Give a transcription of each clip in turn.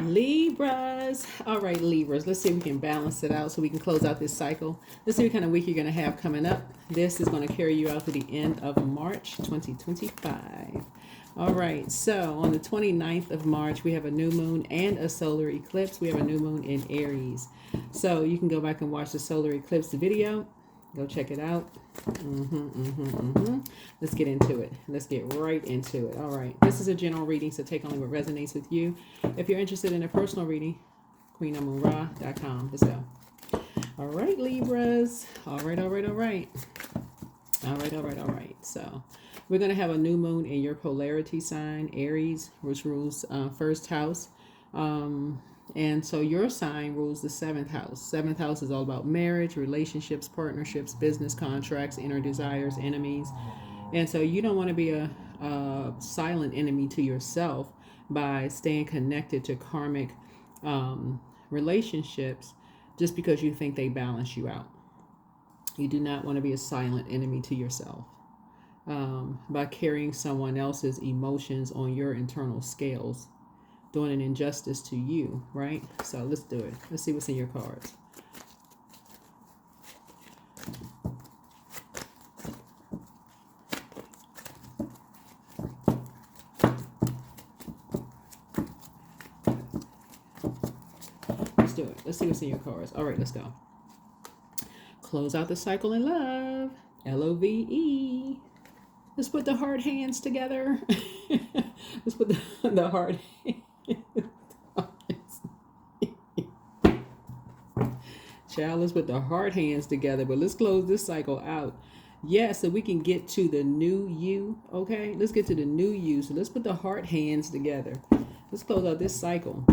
Libras. All right, Libras. Let's see if we can balance it out so we can close out this cycle. Let's see what kind of week you're going to have coming up. This is going to carry you out to the end of March 2025. All right, so on the 29th of March, we have a new moon and a solar eclipse. We have a new moon in Aries. So you can go back and watch the solar eclipse video. Go check it out. Let's get into it. Let's get right into it. All right. This is a general reading, so take only what resonates with you. If you're interested in a personal reading, QueenAmunRa.com. Let's go. All right, Libras. All right. So we're going to have a new moon in your polarity sign, Aries, which rules first house. And so your sign rules the seventh house. Seventh house is all about marriage, relationships, partnerships, business contracts, inner desires, enemies. And so you don't want to be a silent enemy to yourself by staying connected to karmic relationships just because you think they balance you out. You do not want to be a silent enemy to yourself by carrying someone else's emotions on your internal scales, doing an injustice to you, right? So let's do it. Let's see what's in your cards. Let's do it. Let's see what's in your cards. All right, let's go. Close out the cycle in love. LOVE. Let's put the hard hands together. Let's put the hard hands. Child, let's put the hard hands together, but let's close this cycle out. Yeah, so we can get to the new you, okay? Let's get to the new you. So let's put the hard hands together. Let's close out this cycle.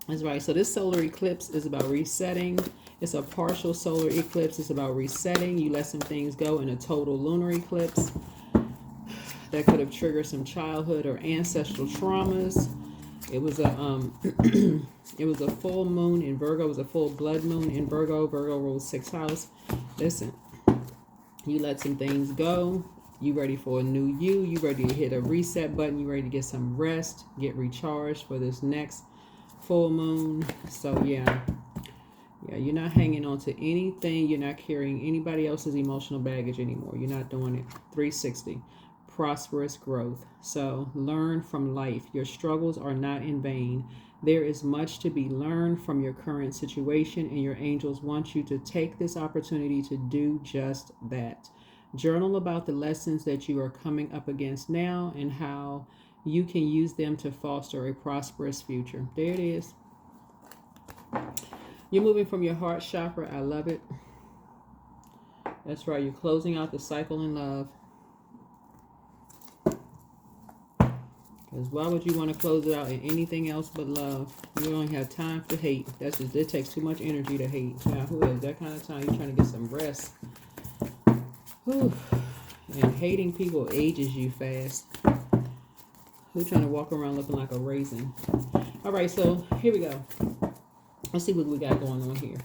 That's right. So this solar eclipse is about resetting. It's a partial solar eclipse. It's about resetting. You let some things go in a total lunar eclipse. That could have triggered some childhood or ancestral traumas. It was a it was a full moon in Virgo. It was a full blood moon in Virgo. Virgo rules sixth house. Listen, you let some things go. You ready for a new you. You ready to hit a reset button. You ready to get some rest, get recharged for this next full moon. So yeah, you're not hanging on to anything. You're not carrying anybody else's emotional baggage anymore. You're not doing it. 360. Prosperous growth. So learn from life. Your struggles are not in vain. There is much to be learned from your current situation, and your angels want you to take this opportunity to do just that. Journal about the lessons that you are coming up against now and how you can use them to foster a prosperous future. There it is. You're moving from your heart chakra. I love it. That's right. You're closing out the cycle in love. Because why would you want to close it out in anything else but love? You don't have time for hate. That's just, it takes too much energy to hate. Now, who is that kind of time? You're trying to get some rest. Whew. And hating people ages you fast. Who's trying to walk around looking like a raisin? All right, so here we go. Let's see what we got going on here.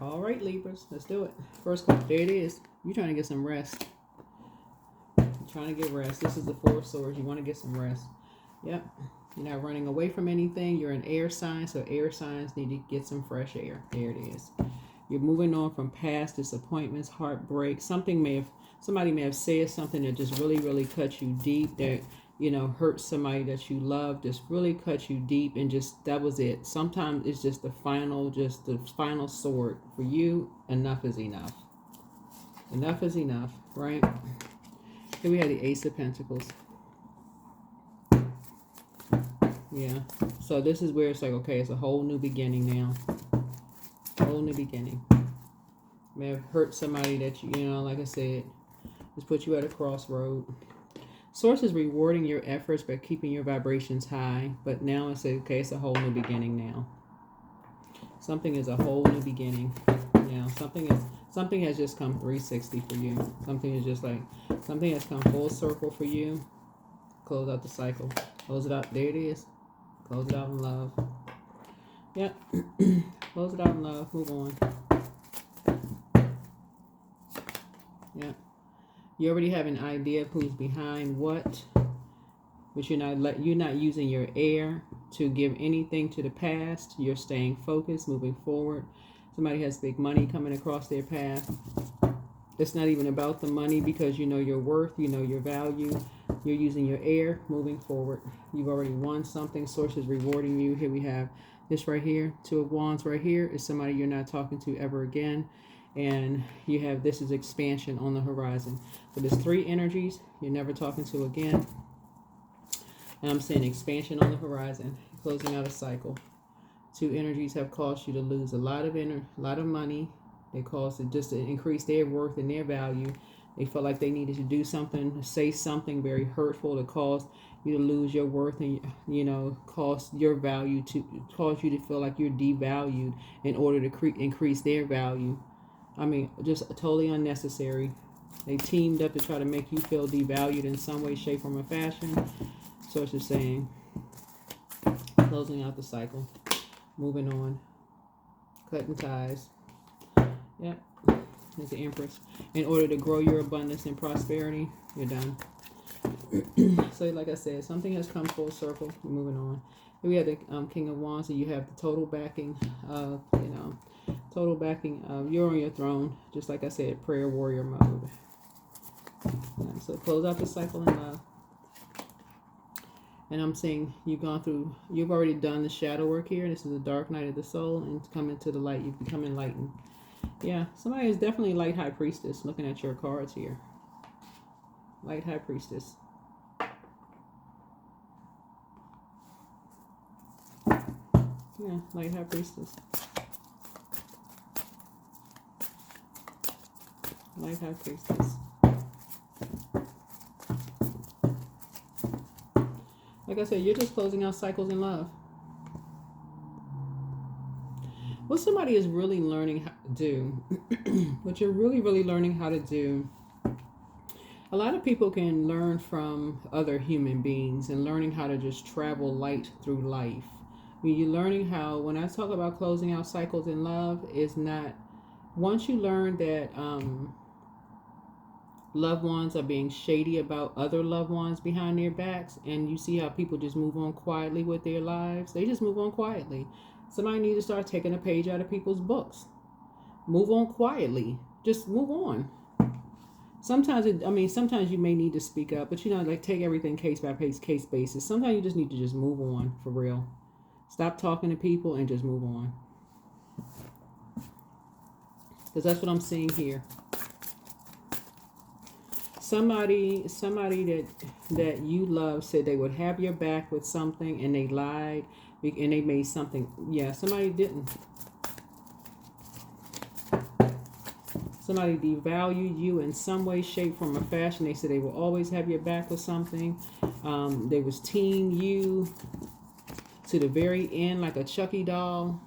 All right, Libras, let's do it. First card, there it is. You're trying to get some rest. You're trying to get rest. This is the Four of Swords. You want to get some rest. Yep. You're not running away from anything. You're an air sign, so air signs need to get some fresh air. There it is. You're moving on from past disappointments, heartbreak. Somebody may have said something that just really, really cut you deep, that, you know, hurt somebody that you love, just really cut you deep, and just, that was it. Sometimes it's just the final sword. For you, enough is enough. Enough is enough, right? Here we have the Ace of Pentacles. Yeah. So this is where it's like, okay, it's a whole new beginning now. Whole new beginning. May have hurt somebody that you know, like I said, just put you at a crossroad. Source is rewarding your efforts by keeping your vibrations high, but now it's okay, it's a whole new beginning now. Something is a whole new beginning now. Something has just come 360 for you. Something has come full circle for you. Close out the cycle. Close it out. There it is. Close it out in love. Yep. Close it out in love. Move on. Yep. You already have an idea of who's behind what, but you're not using your air to give anything to the past. You're staying focused, moving forward. Somebody has big money coming across their path. It's not even about the money because you know your worth, you know your value. You're using your air, moving forward. You've already won something. Source is rewarding you. Here we have this right here. Two of Wands right here is somebody you're not talking to ever again. And you have this is expansion on the horizon. So there's three energies you're never talking to again. And I'm saying expansion on the horizon, closing out a cycle. Two energies have caused you to lose a lot of money. They caused it just to increase their worth and their value. They felt like they needed to do something, say something very hurtful to cause you to lose your worth and, you know, cause your value to cause you to feel like you're devalued in order to increase their value. I mean, just totally unnecessary. They teamed up to try to make you feel devalued in some way, shape, form, or fashion. So it's just saying, closing out the cycle, moving on, cutting ties. Yep, there's the Empress. In order to grow your abundance and prosperity, you're done. So like I said, something has come full circle. You're moving on. Here we have the King of Wands, and you have the total backing of, you know, total backing of you're on your throne. Just like I said, prayer warrior mode. Yeah, so close out the cycle in love. And I'm saying you've already done the shadow work here. This is the dark night of the soul, and it's coming to the light. You've become enlightened. Yeah, somebody is definitely light high priestess looking at your cards here. Light high priestess. Yeah, light high priestess. Light high priestess. Like I said, you're just closing out cycles in love. What somebody is really learning how to do, what you're really learning how to do, a lot of people can learn from other human beings and learning how to just travel light through life. I mean, you're learning how, when I talk about closing out cycles in love, is not, once you learn that loved ones are being shady about other loved ones behind their backs, and you see how people just move on quietly with their lives, they just move on quietly. Somebody needs to start taking a page out of people's books. Move on quietly. Just move on. Sometimes you may need to speak up, but you know, like take everything case by case basis. Sometimes you just need to just move on for real. Stop talking to people and just move on. Because that's what I'm seeing here. Somebody that you love said they would have your back with something, and they lied, and they made something. Yeah, somebody didn't. Somebody devalued you in some way, shape, form, or fashion. They said they will always have your back with something. They was team you to the very end like a Chucky doll.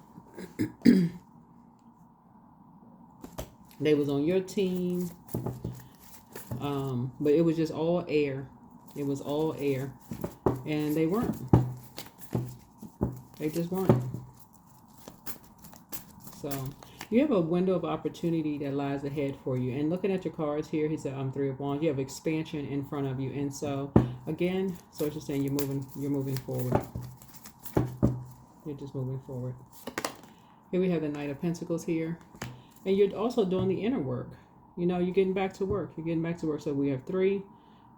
They was on your team. But it was just all air. It was all air. And they weren't. They just weren't. So you have a window of opportunity that lies ahead for you. And looking at your cards here, he said, Three of Wands. You have expansion in front of you. And so again, so it's just saying you're moving forward. You're just moving forward. Here we have the Knight of Pentacles here. And you're also doing the inner work. You know, you're getting back to work. You're getting back to work. So we have 3,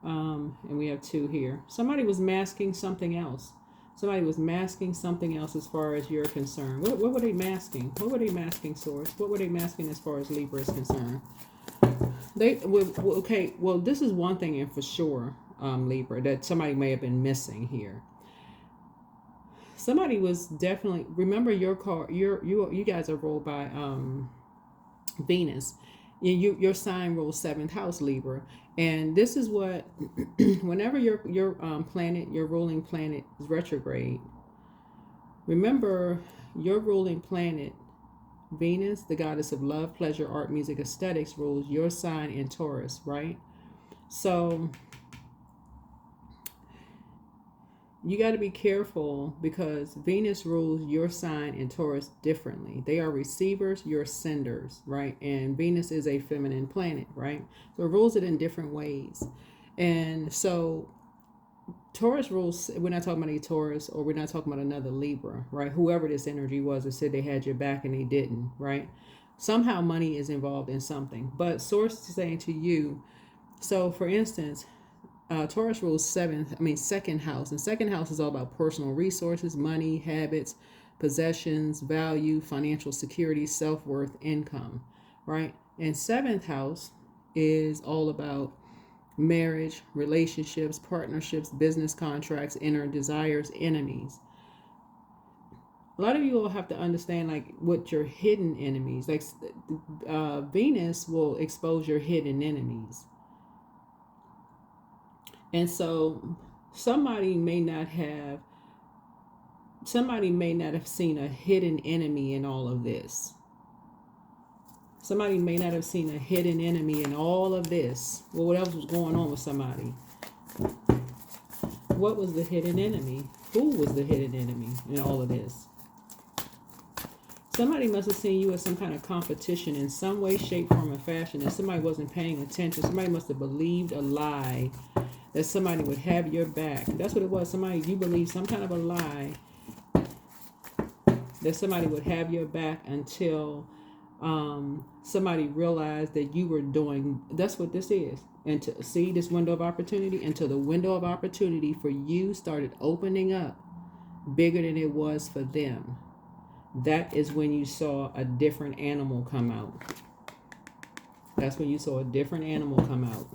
and we have 2 here. Somebody was masking something else. Somebody was masking something else as far as you're concerned. What were they masking? What were they masking, Source? What were they masking as far as Libra is concerned? Well, this is one thing, and for sure, Libra, that somebody may have been missing here. Somebody was definitely, remember your card, you guys are ruled by Venus. Your sign rules 7th house, Libra, and this is what whenever your planet, your ruling planet is retrograde, remember your ruling planet Venus, the goddess of love, pleasure, art, music, aesthetics, rules your sign in Taurus, right? So you got to be careful because Venus rules your sign in Taurus differently. They are receivers, you're senders, right? And Venus is a feminine planet, right? So it rules it in different ways. And so Taurus rules, we're not talking about a Taurus, or we're not talking about another Libra, right? Whoever this energy was that said they had your back and they didn't, right? Somehow money is involved in something. But source is saying to you, so for instance, Taurus rules second house. And second house is all about personal resources, money, habits, possessions, value, financial security, self-worth, income, right? And seventh house is all about marriage, relationships, partnerships, business contracts, inner desires, enemies. A lot of you will have to understand like what your hidden enemies, like Venus will expose your hidden enemies. And so somebody may not have seen a hidden enemy in all of this. Somebody may not have seen a hidden enemy in all of this. Well, what else was going on with somebody? What was the hidden enemy? Who was the hidden enemy in all of this? Somebody must have seen you as some kind of competition in some way, shape, form, or fashion, and somebody wasn't paying attention. Somebody must have believed a lie that somebody would have your back. That's what it was. You believed some kind of a lie that somebody would have your back until somebody realized that you were doing. That's what this is. And to see this window of opportunity, until the window of opportunity for you started opening up bigger than it was for them. That is when you saw a different animal come out. That's when you saw a different animal come out.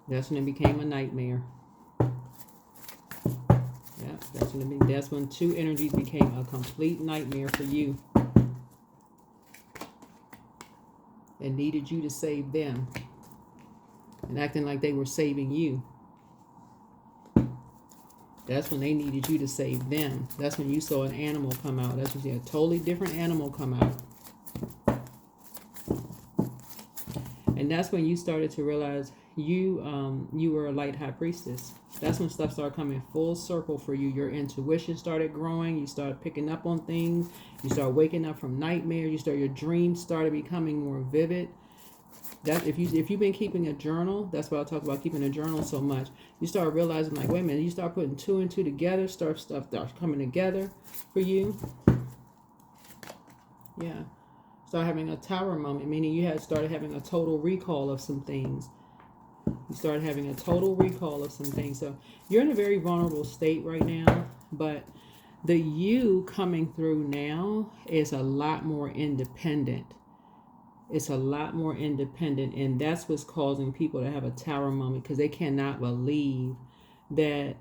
That's when it became a nightmare. Yeah, that's when two energies became a complete nightmare for you. And needed you to save them. And acting like they were saving you. That's when they needed you to save them. That's when you saw an animal come out. That's when you see a totally different animal come out. And that's when you started to realize you were a light high priestess. That's when stuff started coming full circle for you. Your intuition started growing. You started picking up on things. You started waking up from nightmares. Your dreams started becoming more vivid. That if you've been keeping a journal, that's why I talk about keeping a journal so much. You start realizing, like, wait a minute, you start putting two and two together, stuff starts coming together for you. Yeah. Start having a tower moment, meaning you had started having a total recall of some things. You started having a total recall of some things. So you're in a very vulnerable state right now, but the you coming through now is a lot more independent. It's a lot more independent, and that's what's causing people to have a tower moment, because they cannot believe that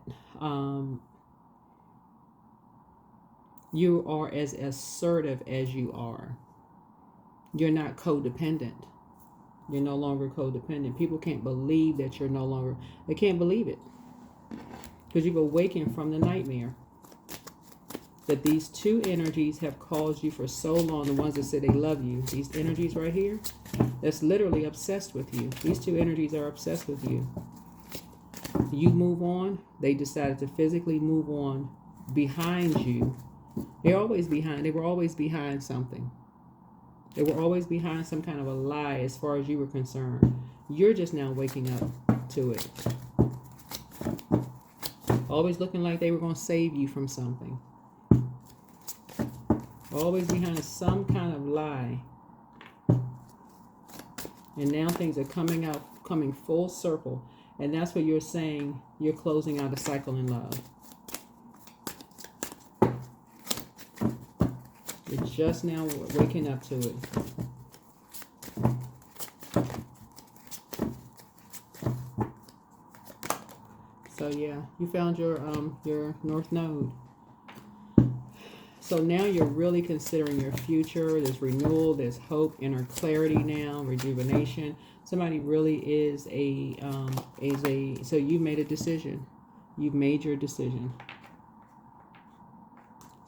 you are as assertive as you are. You're not codependent. You're no longer codependent. People can't believe that you're no longer, they can't believe it, because you've awakened from the nightmare that these two energies have caused you for so long. The ones that say they love you, these energies right here, that's literally obsessed with you. These two energies are obsessed with you. You move on, they decided to physically move on behind you. They're always behind. They were always behind something. They were always behind some kind of a lie as far as you were concerned. You're just now waking up to it. Always looking like they were going to save you from something. Always behind some kind of lie. And now things are coming full circle. And that's what you're saying. You're closing out a cycle in love. You're just now waking up to it. So yeah, you found your North Node. So now you're really considering your future. There's renewal, there's hope, inner clarity now, rejuvenation. Somebody really is so you made a decision. You've made your decision.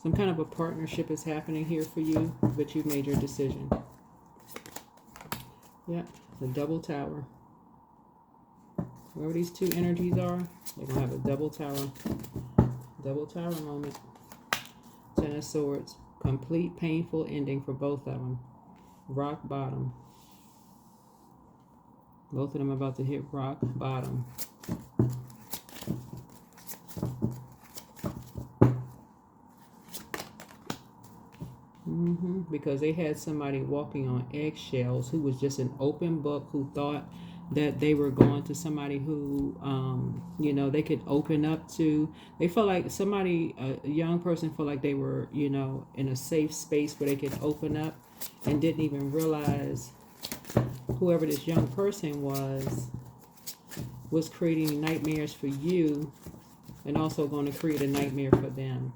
Some kind of a partnership is happening here for you, but you've made your decision. Yeah, the double tower. Wherever these two energies are, they're going to have a double tower moment. Ten of Swords. Complete painful ending for both of them. Rock bottom. Both of them about to hit rock bottom. Because they had somebody walking on eggshells who was just an open book, who thought that they were going to somebody who, you know, they could open up to. They felt like somebody, a young person, felt like they were, you know, in a safe space where they could open up, and didn't even realize whoever this young person was creating nightmares for you, and also going to create a nightmare for them.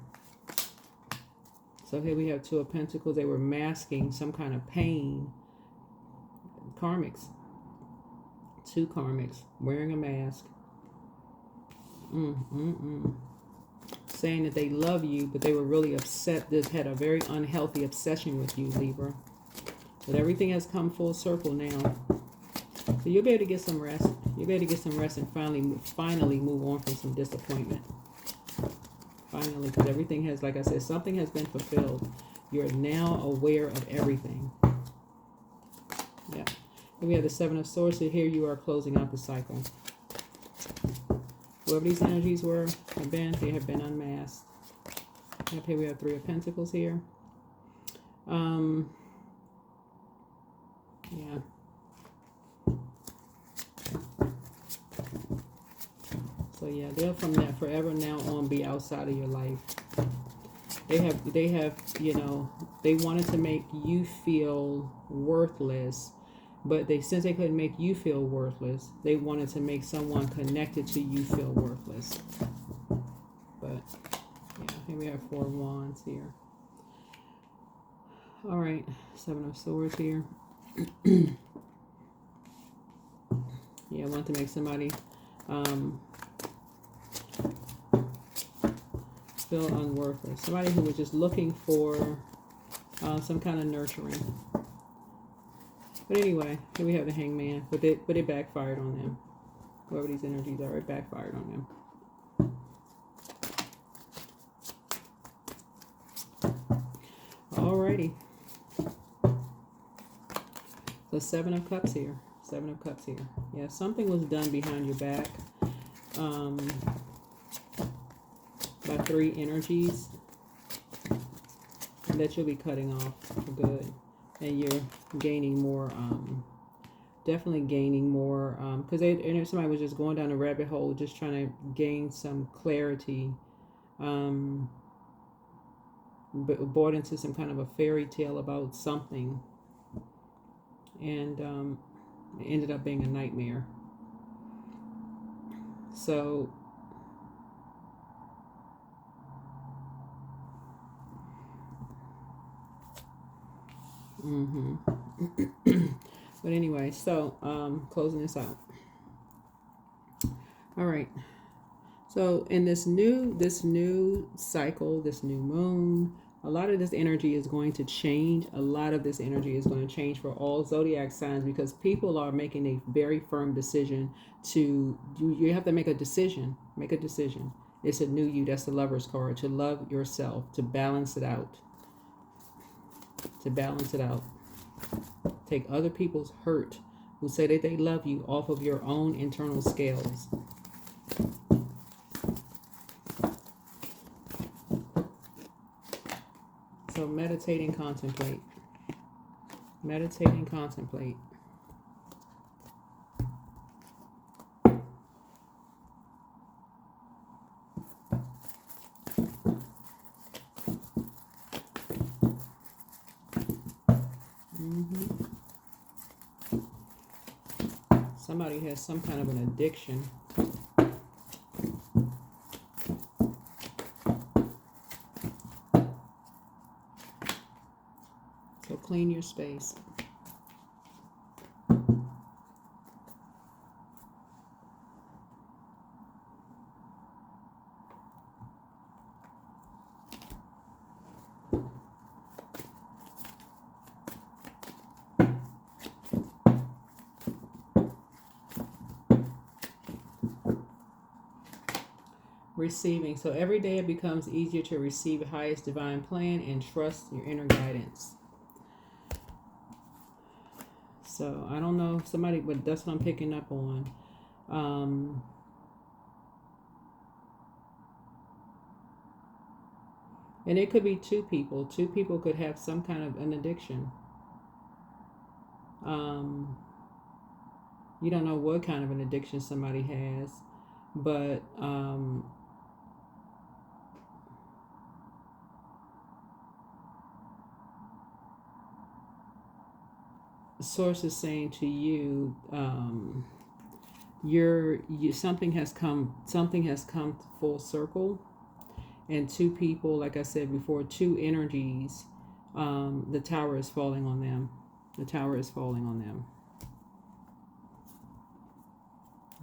So here we have Two of Pentacles. They were masking some kind of pain. Karmics. Two karmics wearing a mask. Saying that they love you, but they were really upset. This had a very unhealthy obsession with you, Libra. But everything has come full circle now. So you'll be able to get some rest. You'll be able to get some rest and finally move on from some disappointment. Finally, because everything has, like I said, something has been fulfilled. You're now aware of everything. Yeah. And we have the Seven of Swords. So here you are closing out the cycle. Whoever these energies have been, they have been unmasked. Up here we have Three of Pentacles here. Yeah. So yeah, they'll from that forever now on be outside of your life. They have, you know, they wanted to make you feel worthless, but since they couldn't make you feel worthless, they wanted to make someone connected to you feel worthless. But yeah, here we have Four of Wands here. All right, Seven of Swords here. Yeah, I want to make somebody feel unworthless. Somebody who was just looking for some kind of nurturing. But anyway, here we have the Hangman, but it backfired on them. Whoever these energies are, it backfired on them. Alrighty. So Seven of Cups here. Seven of Cups here. Yeah, something was done behind your back by three energies that you'll be cutting off for good. And you're gaining more, definitely gaining more, because somebody was just going down a rabbit hole, just trying to gain some clarity, but bought into some kind of a fairy tale about something, and it ended up being a nightmare. So but anyway, so closing this out. All right. So in this new cycle, this new moon, a lot of this energy is going to change. A lot of this energy is going to change for all zodiac signs, because people are making a very firm decision to, you have to make a decision. Make a decision. It's a new you. That's the Lover's card. To love yourself, to balance it out. To balance it out. Take other people's hurt, who say that they love you, off of your own internal scales. So meditate and contemplate. Meditate and contemplate. Somebody has some kind of an addiction. So clean your space. Receiving. So every day it becomes easier to receive the highest divine plan and trust your inner guidance. So I don't know if somebody, but that's what I'm picking up on. And it could be two people. Two people could have some kind of an addiction. You don't know what kind of an addiction somebody has, but source is saying to you, something has come full circle, and two people, like I said before, two energies. The tower is falling on them. The tower is falling on them.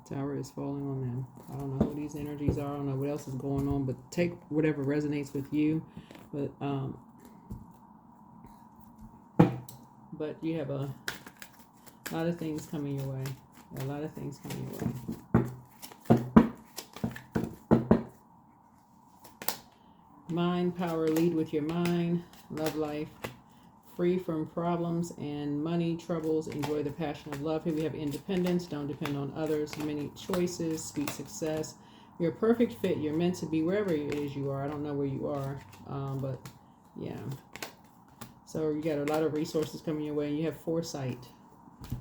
The tower is falling on them. I don't know who these energies are. I don't know what else is going on, but take whatever resonates with you. But you have a lot of things coming your way. A lot of things coming your way. Mind power, lead with your mind. Love life. Free from problems and money troubles. Enjoy the passion of love. Here we have independence. Don't depend on others. Many choices. Sweet success. You're a perfect fit. You're meant to be wherever it is you are. I don't know where you are, but yeah. So you got a lot of resources coming your way, and you have foresight.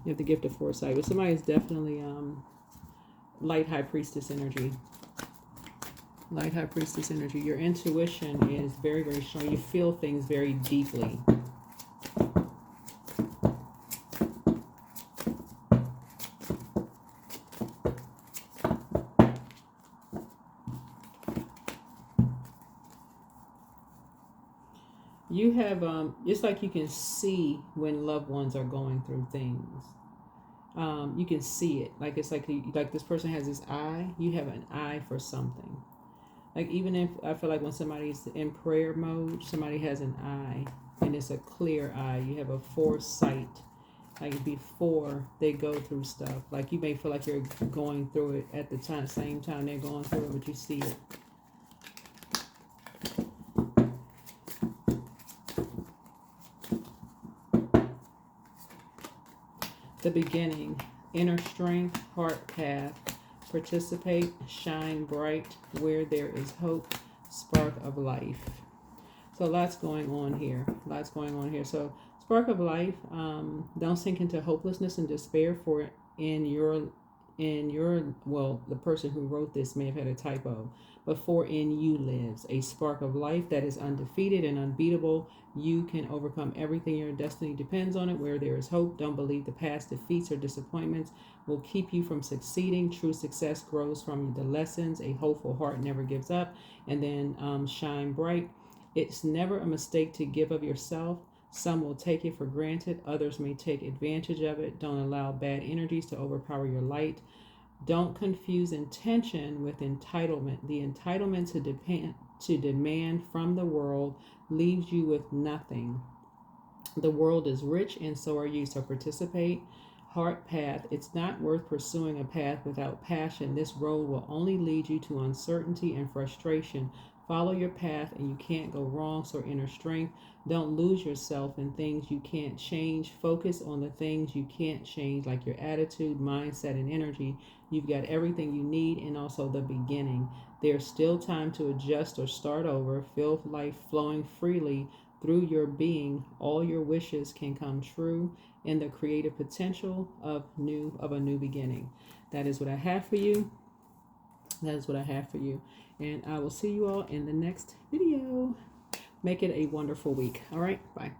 You have the gift of foresight. But somebody is definitely light high priestess energy. Light high priestess energy. Your intuition is very, very strong. You feel things very deeply. You have, it's like you can see when loved ones are going through things. You can see it. Like it's like this person has this eye. You have an eye for something. Like even if I feel like when somebody's in prayer mode, somebody has an eye, and it's a clear eye. You have a foresight. Like before they go through stuff. Like you may feel like you're going through it at the same time they're going through it, but you see it. The beginning, inner strength, heart path, participate, shine bright where there is hope, spark of life. So lots going on here. Lots going on here. So spark of life, don't sink into hopelessness and despair, for the person who wrote this may have had a typo, but for in you lives a spark of life that is undefeated and unbeatable. You can overcome everything. Your destiny depends on it. Where there is hope, don't believe the past defeats or disappointments will keep you from succeeding. True success grows from the lessons. A hopeful heart never gives up. And then shine bright. It's never a mistake to give of yourself. Some will take it for granted. Others may take advantage of it. Don't allow bad energies to overpower your light. Don't confuse intention with entitlement. The entitlement to demand from the world leaves you with nothing. The world is rich and so are you. So participate. Heart path. It's not worth pursuing a path without passion. This road will only lead you to uncertainty and frustration. Follow your path and you can't go wrong. So inner strength. Don't lose yourself in things you can't change. Focus on the things you can't change, like your attitude, mindset, and energy. You've got everything you need, and also the beginning. There's still time to adjust or start over. Feel life flowing freely through your being. All your wishes can come true in the creative potential of a new beginning. That is what I have for you. That is what I have for you. And I will see you all in the next video. Make it a wonderful week. All right. Bye.